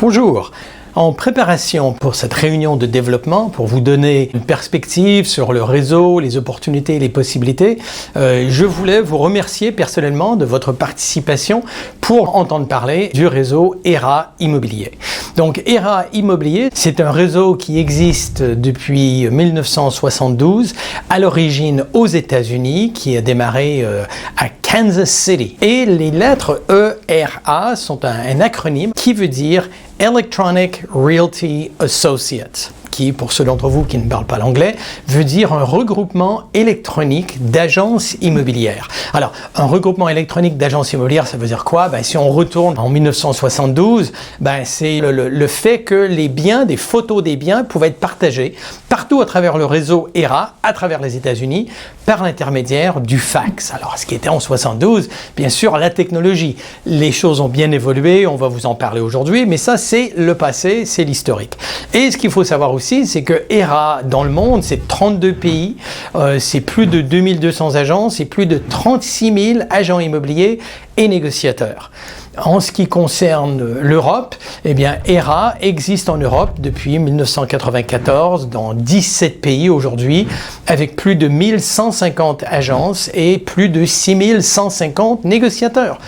Bonjour. En préparation pour cette réunion de développement, pour vous donner une perspective sur le réseau, les opportunités et les possibilités, je voulais vous remercier personnellement de votre participation pour entendre parler du réseau ERA Immobilier. Donc ERA Immobilier, c'est un réseau qui existe depuis 1972, à l'origine aux États-Unis, qui a démarré à Kansas City. Et les lettres ERA sont un acronyme qui veut dire Electronic Realty Associates, qui, pour ceux d'entre vous qui ne parlent pas l'anglais, veut dire un regroupement électronique d'agences immobilières. Alors, un regroupement électronique d'agences immobilières, ça veut dire quoi? Si on retourne en 1972, c'est le fait que les biens, des photos des biens pouvaient être partagés partout à travers le réseau ERA, à travers les États-Unis, par l'intermédiaire du fax. Alors, ce qui était en 72, bien sûr, la technologie. Les choses ont bien évolué, on va vous en parler aujourd'hui, mais ça, c'est le passé, c'est l'historique. Et ce qu'il faut savoir aussi, c'est que ERA, dans le monde, c'est 32 pays, c'est plus de 2200 agences et plus de 36 000 agents immobiliers et négociateurs. En ce qui concerne l'Europe, ERA existe en Europe depuis 1994 dans 17 pays aujourd'hui, avec plus de 1150 agences et plus de 6150 négociateurs.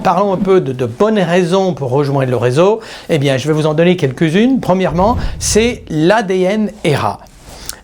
Parlons un peu de bonnes raisons pour rejoindre le réseau. Je vais vous en donner quelques-unes. Premièrement, c'est l'ADN ERA.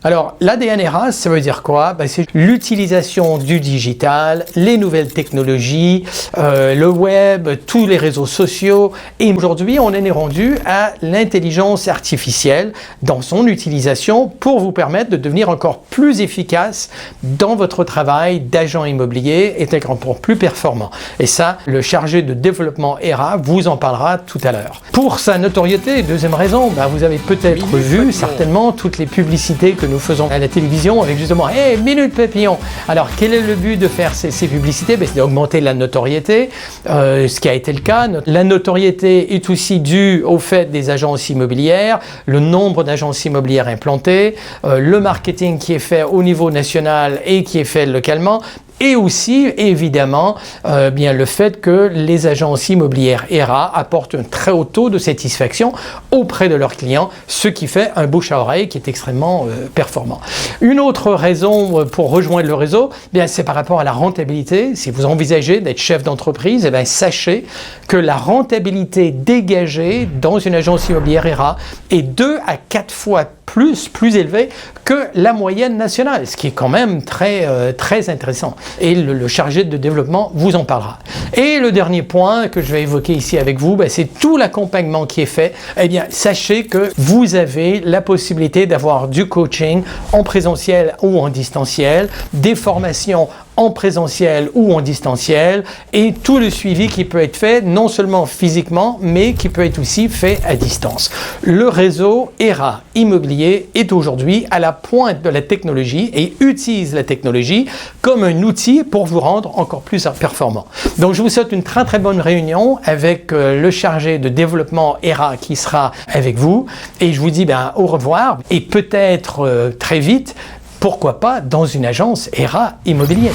Alors, l'ADN ERA, ça veut dire quoi? C'est l'utilisation du digital, les nouvelles technologies, le web, tous les réseaux sociaux. Et aujourd'hui, on en est rendu à l'intelligence artificielle dans son utilisation pour vous permettre de devenir encore plus efficace dans votre travail d'agent immobilier et d'être encore plus performant. Et ça, le chargé de développement ERA vous en parlera tout à l'heure. Pour sa notoriété, deuxième raison, vous avez peut-être vu certainement toutes les publicités que nous faisons à la télévision avec justement « Minute Papillon ». Alors, quel est le but de faire ces publicités? C'est d'augmenter la notoriété, ce qui a été le cas. La notoriété est aussi due au fait des agences immobilières, le nombre d'agences immobilières implantées, le marketing qui est fait au niveau national et qui est fait localement, et aussi, évidemment, le fait que les agences immobilières ERA apportent un très haut taux de satisfaction auprès de leurs clients, ce qui fait un bouche à oreille qui est extrêmement performant. Une autre raison pour rejoindre le réseau, c'est par rapport à la rentabilité. Si vous envisagez d'être chef d'entreprise, sachez que la rentabilité dégagée dans une agence immobilière ERA est 2 à 4 fois plus élevée que la moyenne nationale, ce qui est quand même très intéressant. Et le chargé de développement vous en parlera. Et le dernier point que je vais évoquer ici avec vous, c'est tout l'accompagnement qui est fait. Sachez que vous avez la possibilité d'avoir du coaching en présentiel ou en distanciel, des formations en présentiel ou en distanciel, et tout le suivi qui peut être fait non seulement physiquement, mais qui peut être aussi fait à distance. Le réseau ERA Immobilier est aujourd'hui à la pointe de la technologie et utilise la technologie comme un outil pour vous rendre encore plus performant. Donc je vous souhaite une très bonne réunion avec le chargé de développement ERA qui sera avec vous, et je vous dis au revoir et peut-être très vite, pourquoi pas dans une agence ERA Immobilier.